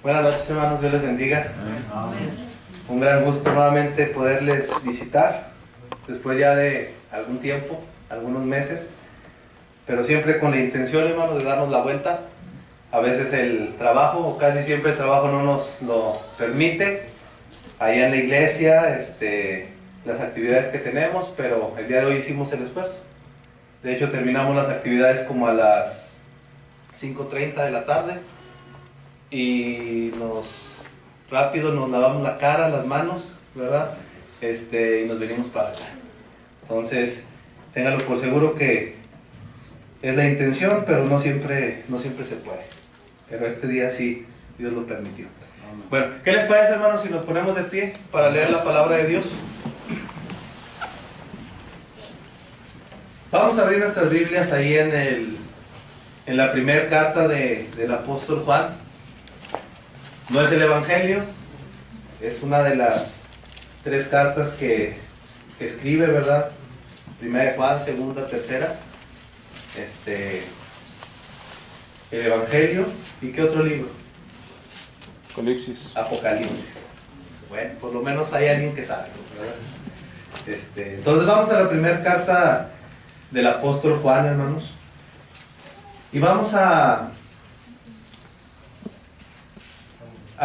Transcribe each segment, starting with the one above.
Buenas noches, hermanos, Dios les bendiga. Amén. Un gran gusto nuevamente poderles visitar, después ya de algún tiempo, algunos meses, pero siempre con la intención, hermanos, de darnos la vuelta. A veces el trabajo, o casi siempre el trabajo no nos lo permite, allá en la iglesia, las actividades que tenemos, pero el día de hoy hicimos el esfuerzo. De hecho, terminamos las actividades como a las 5:30 de la tarde y rápido nos lavamos la cara, las manos, ¿verdad? Y nos venimos para acá. Entonces, téngalo por seguro que es la intención, pero no siempre se puede. Pero este día sí, Dios lo permitió. Bueno, ¿qué les parece, hermanos, si nos ponemos de pie para leer la palabra de Dios? Vamos a abrir nuestras Biblias ahí en la primera carta del apóstol Juan. No es el Evangelio, es una de las 3 cartas que escribe, ¿verdad? Primera de Juan, segunda, tercera. El Evangelio. ¿Y qué otro libro? Apocalipsis. Bueno, por lo menos hay alguien que sabe, ¿verdad? Entonces vamos a la primera carta del apóstol Juan, hermanos. Y vamos a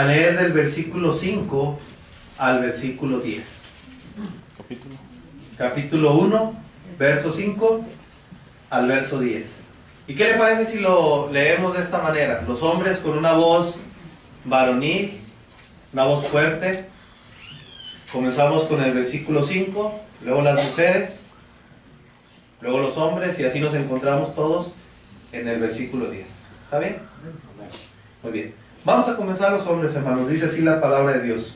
leer del versículo 5 al versículo 10. Capítulo 1, verso 5 al verso 10. ¿Y qué le parece si lo leemos de esta manera? Los hombres con una voz varonil, una voz fuerte. Comenzamos con el versículo 5, luego las mujeres, luego los hombres, y así nos encontramos todos en el versículo 10. ¿Está bien? Muy bien. Vamos a comenzar los hombres, hermanos. Dice así la palabra de Dios.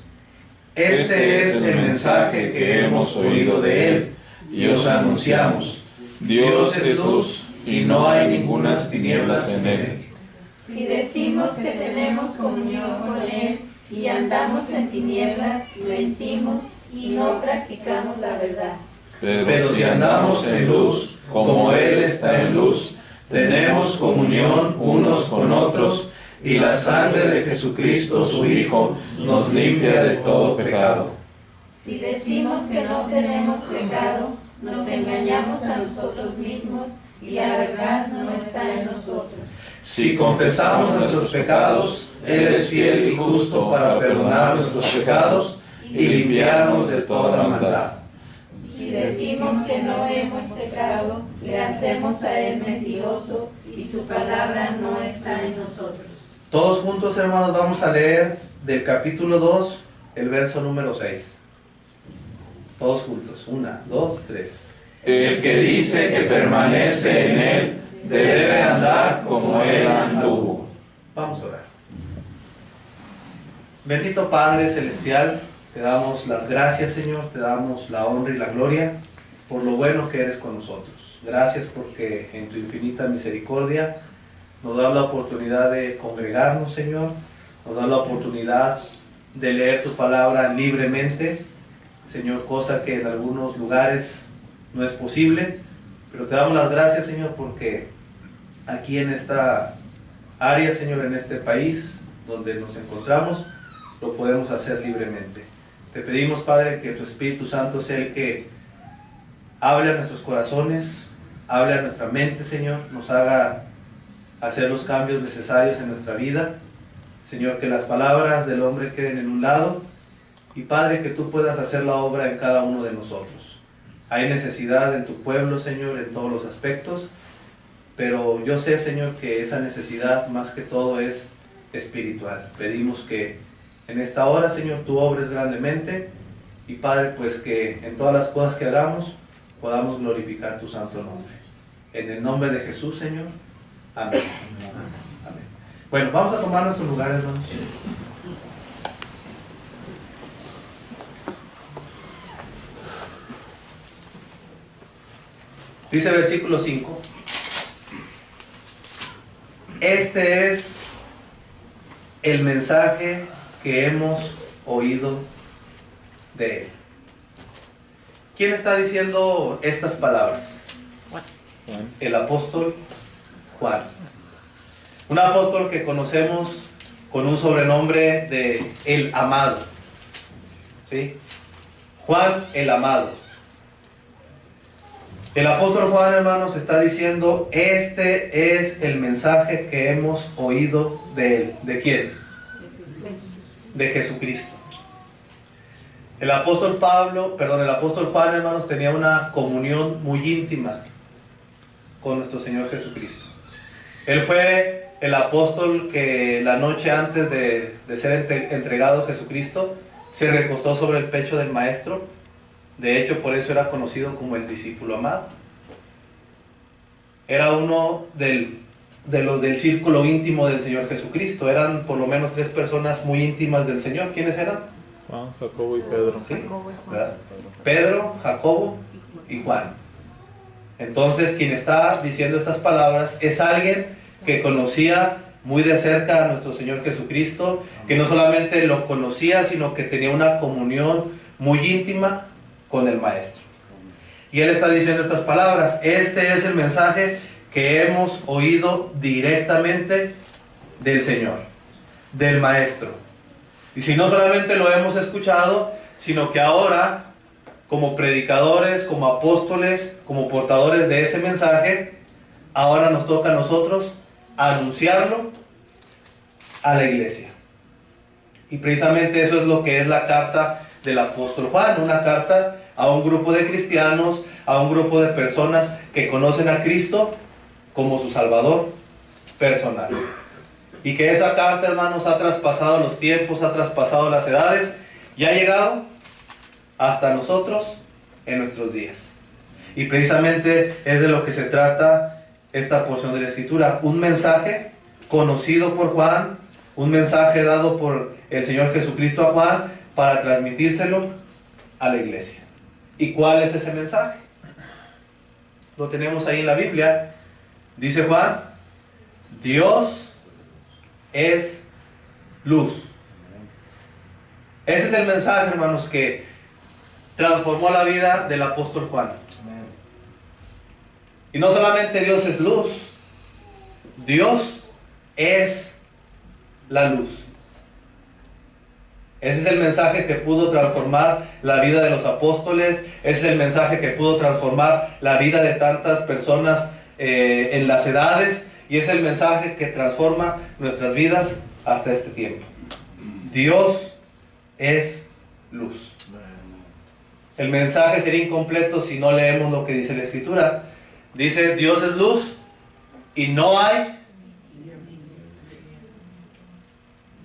Este es el mensaje que hemos oído de Él y os anunciamos. Dios es luz y no hay ningunas tinieblas en Él. Si decimos que tenemos comunión con Él y andamos en tinieblas, mentimos y no practicamos la verdad. Pero si andamos en luz, como Él está en luz, tenemos comunión unos con otros, y la sangre de Jesucristo, su Hijo, nos limpia de todo pecado. Si decimos que no tenemos pecado, nos engañamos a nosotros mismos y la verdad no está en nosotros. Si confesamos nuestros pecados, Él es fiel y justo para perdonar nuestros pecados y limpiarnos de toda maldad. Si decimos que no hemos pecado, le hacemos a Él mentiroso y su palabra no está en nosotros. Todos juntos, hermanos, vamos a leer del capítulo 2, el verso número 6. Todos juntos. 1, 2, 3. El que dice que permanece en Él debe andar como Él anduvo. Vamos a orar. Bendito Padre Celestial, te damos las gracias, Señor, te damos la honra y la gloria por lo bueno que eres con nosotros. Gracias porque en tu infinita misericordia nos da la oportunidad de congregarnos, Señor, nos da la oportunidad de leer tu palabra libremente, Señor, cosa que en algunos lugares no es posible, pero te damos las gracias, Señor, porque aquí en esta área, Señor, en este país donde nos encontramos, lo podemos hacer libremente. Te pedimos, Padre, que tu Espíritu Santo sea el que hable a nuestros corazones, hable a nuestra mente, Señor, nos haga hacer los cambios necesarios en nuestra vida. Señor, que las palabras del hombre queden en un lado y, Padre, que tú puedas hacer la obra en cada uno de nosotros. Hay necesidad en tu pueblo, Señor, en todos los aspectos, pero yo sé, Señor, que esa necesidad más que todo es espiritual. Pedimos que en esta hora, Señor, tú obres grandemente y, Padre, pues que en todas las cosas que hagamos podamos glorificar tu santo nombre. En el nombre de Jesús, Señor. Amén. Amén. Bueno, vamos a tomar nuestro lugar, hermanos. Dice versículo 5. Este es el mensaje que hemos oído de Él. ¿Quién está diciendo estas palabras? El apóstol Juan. Un apóstol que conocemos con un sobrenombre de el amado. ¿Sí? Juan el amado. El apóstol Juan, hermanos, está diciendo, este es el mensaje que hemos oído de él. ¿De quién? De Jesucristo. El apóstol Juan, hermanos, tenía una comunión muy íntima con nuestro Señor Jesucristo. Él fue el apóstol que la noche antes de ser entregado a Jesucristo se recostó sobre el pecho del Maestro. De hecho, por eso era conocido como el discípulo amado. Era uno de los del círculo íntimo del Señor Jesucristo. Eran por lo menos 3 personas muy íntimas del Señor. ¿Quiénes eran? Juan, Jacobo y Pedro. ¿Sí? Pedro, Jacobo y Juan. Entonces, quien está diciendo estas palabras es alguien que conocía muy de cerca a nuestro Señor Jesucristo, que no solamente lo conocía, sino que tenía una comunión muy íntima con el Maestro. Y él está diciendo estas palabras: este es el mensaje que hemos oído directamente del Señor, del Maestro. Y si no solamente lo hemos escuchado, sino que ahora, como predicadores, como apóstoles, como portadores de ese mensaje, ahora nos toca a nosotros anunciarlo a la iglesia. Y precisamente eso es lo que es la carta del apóstol Juan, una carta a un grupo de cristianos, a un grupo de personas que conocen a Cristo como su Salvador personal. Y que esa carta, hermanos, ha traspasado los tiempos, ha traspasado las edades y ha llegado hasta nosotros en nuestros días. Y precisamente es de lo que se trata esta porción de la Escritura. Un mensaje conocido por Juan, un mensaje dado por el Señor Jesucristo a Juan para transmitírselo a la iglesia. ¿Y cuál es ese mensaje? Lo tenemos ahí en la Biblia. Dice Juan: Dios es luz. Ese es el mensaje, hermanos, que transformó la vida del apóstol Juan. Y no solamente Dios es luz, Dios es la luz. Ese es el mensaje que pudo transformar la vida de los apóstoles. Ese es el mensaje que pudo transformar la vida de tantas personas en las edades. Y es el mensaje que transforma nuestras vidas hasta este tiempo. Dios es luz. El mensaje sería incompleto si no leemos lo que dice la Escritura. Dice: Dios es luz y no hay.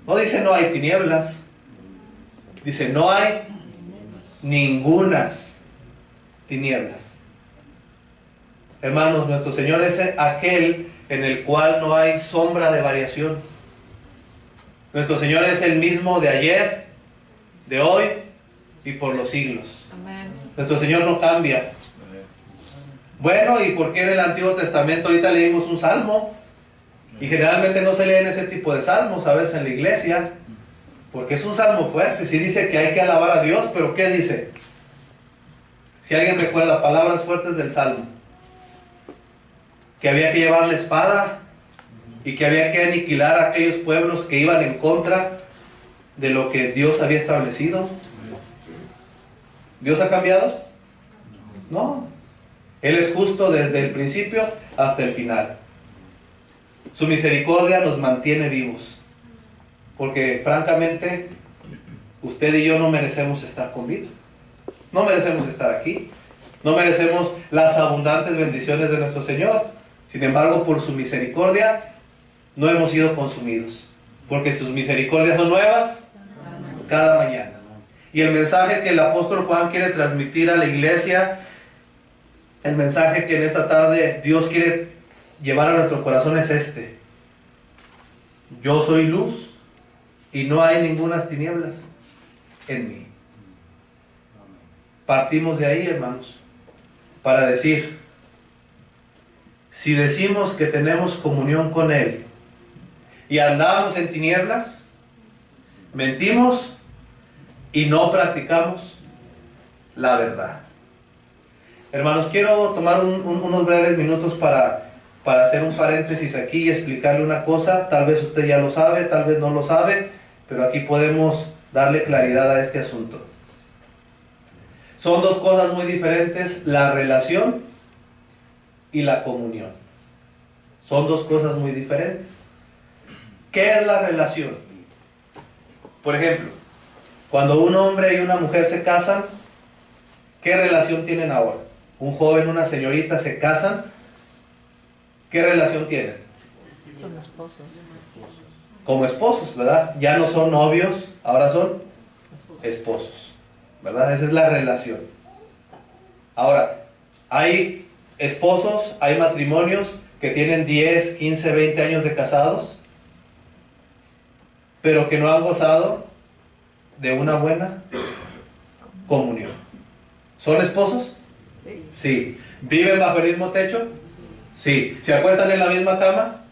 No dice no hay tinieblas. Dice no hay ningunas tinieblas. Hermanos, nuestro Señor es aquel en el cual no hay sombra de variación. Nuestro Señor es el mismo de ayer, de hoy y por los siglos. Amén. Nuestro Señor no cambia. Bueno, ¿y por qué en el Antiguo Testamento ahorita leímos un salmo? Y generalmente no se leen ese tipo de salmos a veces en la iglesia, porque es un salmo fuerte. Sí dice que hay que alabar a Dios, pero ¿qué dice? Si alguien recuerda palabras fuertes del salmo: que había que llevar la espada y que había que aniquilar a aquellos pueblos que iban en contra de lo que Dios había establecido. ¿Dios ha cambiado? No. Él es justo desde el principio hasta el final. Su misericordia nos mantiene vivos, porque francamente usted y yo no merecemos estar con vida. No merecemos estar aquí. No merecemos las abundantes bendiciones de nuestro Señor. Sin embargo, por su misericordia no hemos sido consumidos, porque sus misericordias son nuevas cada mañana. Y el mensaje que el apóstol Juan quiere transmitir a la iglesia, el mensaje que en esta tarde Dios quiere llevar a nuestro corazón es este: yo soy luz y no hay ninguna tinieblas en mí. Partimos de ahí, hermanos, para decir: si decimos que tenemos comunión con Él y andamos en tinieblas, mentimos y no practicamos la verdad. Hermanos, quiero tomar unos breves minutos para para hacer un paréntesis aquí y explicarle una cosa. Tal vez usted ya lo sabe, tal vez no lo sabe, pero aquí podemos darle claridad a este asunto. Son dos cosas muy diferentes, la relación y la comunión. Son dos cosas muy diferentes. ¿Qué es la relación? Por ejemplo, cuando un hombre y una mujer se casan, ¿qué relación tienen ahora? Un joven, una señorita se casan, ¿qué relación tienen? Son esposos. Como esposos, ¿verdad? Ya no son novios, ahora son esposos, ¿verdad? Esa es la relación. Ahora, hay esposos, hay matrimonios que tienen 10, 15, 20 años de casados, pero que no han gozado de una buena comunión. ¿Son esposos? Sí. ¿Viven bajo el mismo techo? Sí. ¿Se acuestan en la misma cama?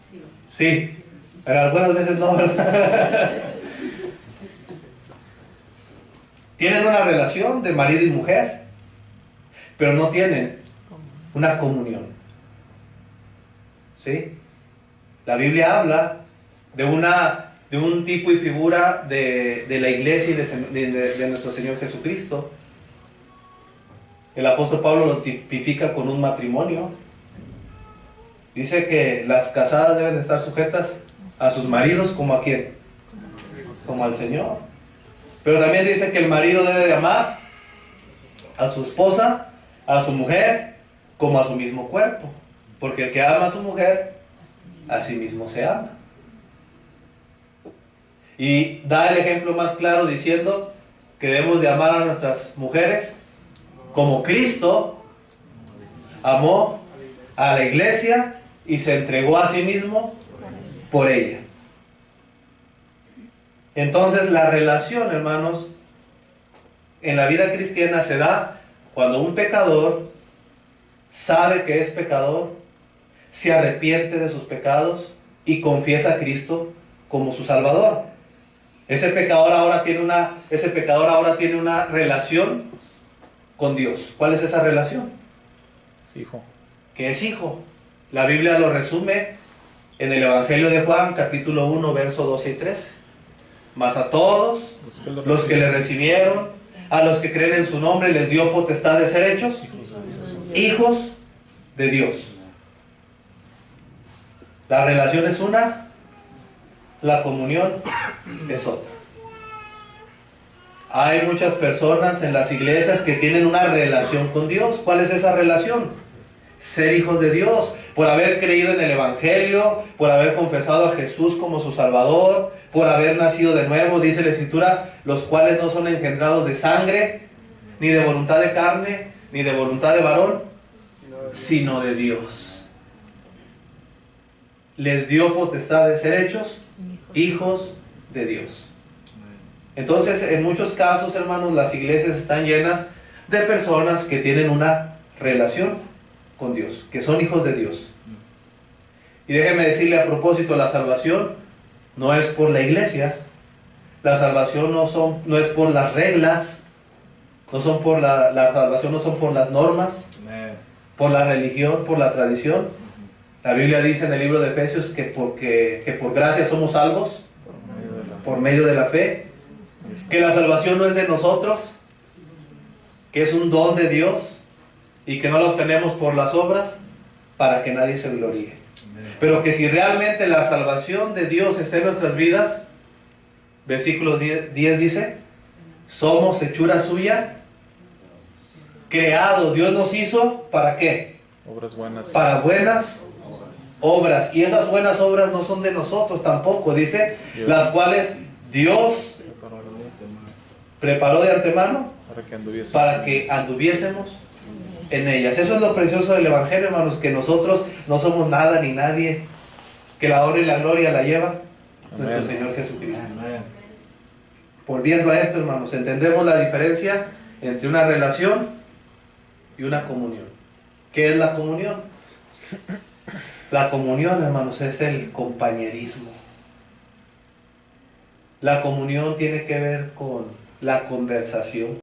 Sí. Pero algunas veces no, ¿verdad? Tienen una relación de marido y mujer, pero no tienen una comunión. ¿Sí? La Biblia habla de un tipo y figura de la iglesia y de nuestro Señor Jesucristo. El apóstol Pablo lo tipifica con un matrimonio. Dice que las casadas deben de estar sujetas a sus maridos, ¿como a quién? Como al Señor. Pero también dice que el marido debe de amar a su esposa, a su mujer, como a su mismo cuerpo. Porque el que ama a su mujer, a sí mismo se ama. Y da el ejemplo más claro diciendo que debemos de amar a nuestras mujeres como Cristo amó a la iglesia y se entregó a sí mismo por ella. Entonces la relación, hermanos, en la vida cristiana se da cuando un pecador sabe que es pecador, se arrepiente de sus pecados y confiesa a Cristo como su Salvador. Ese pecador ahora tiene una relación con Dios. ¿Cuál es esa relación? Hijo. Que es hijo. La Biblia lo resume en el Evangelio de Juan, capítulo 1, verso 12 y 13. Mas a todos los que le recibieron, a los que creen en su nombre, les dio potestad de ser hechos hijos de Dios. La relación es una, la comunión es otra. Hay muchas personas en las iglesias que tienen una relación con Dios. ¿Cuál es esa relación? Ser hijos de Dios, por haber creído en el Evangelio, por haber confesado a Jesús como su Salvador, por haber nacido de nuevo, dice la Escritura, los cuales no son engendrados de sangre, ni de voluntad de carne, ni de voluntad de varón, sino de Dios. Les dio potestad de ser hechos hijos de Dios. Entonces, en muchos casos, hermanos, las iglesias están llenas de personas que tienen una relación con Dios, que son hijos de Dios. Y déjeme decirle a propósito, la salvación no es por la iglesia, la salvación no es por las reglas, la salvación no son por las normas, por la religión, por la tradición. La Biblia dice en el libro de Efesios que por gracia somos salvos, por medio de la fe, que la salvación no es de nosotros, que es un don de Dios y que no la obtenemos por las obras para que nadie se gloríe. Pero que si realmente la salvación de Dios está en nuestras vidas, versículo 10 dice, somos hechura suya, creados, Dios nos hizo, ¿para qué? Obras buenas. Para buenas obras. Y esas buenas obras no son de nosotros tampoco, dice, las cuales Dios preparó de antemano para que anduviésemos en ellas. Eso es lo precioso del Evangelio, hermanos, que nosotros no somos nada ni nadie, que la honra y la gloria la lleva nuestro Señor Jesucristo. Amén. Volviendo a esto, hermanos, entendemos la diferencia entre una relación y una comunión. ¿Qué es la comunión? La comunión, hermanos, es el compañerismo. La comunión tiene que ver con la conversación.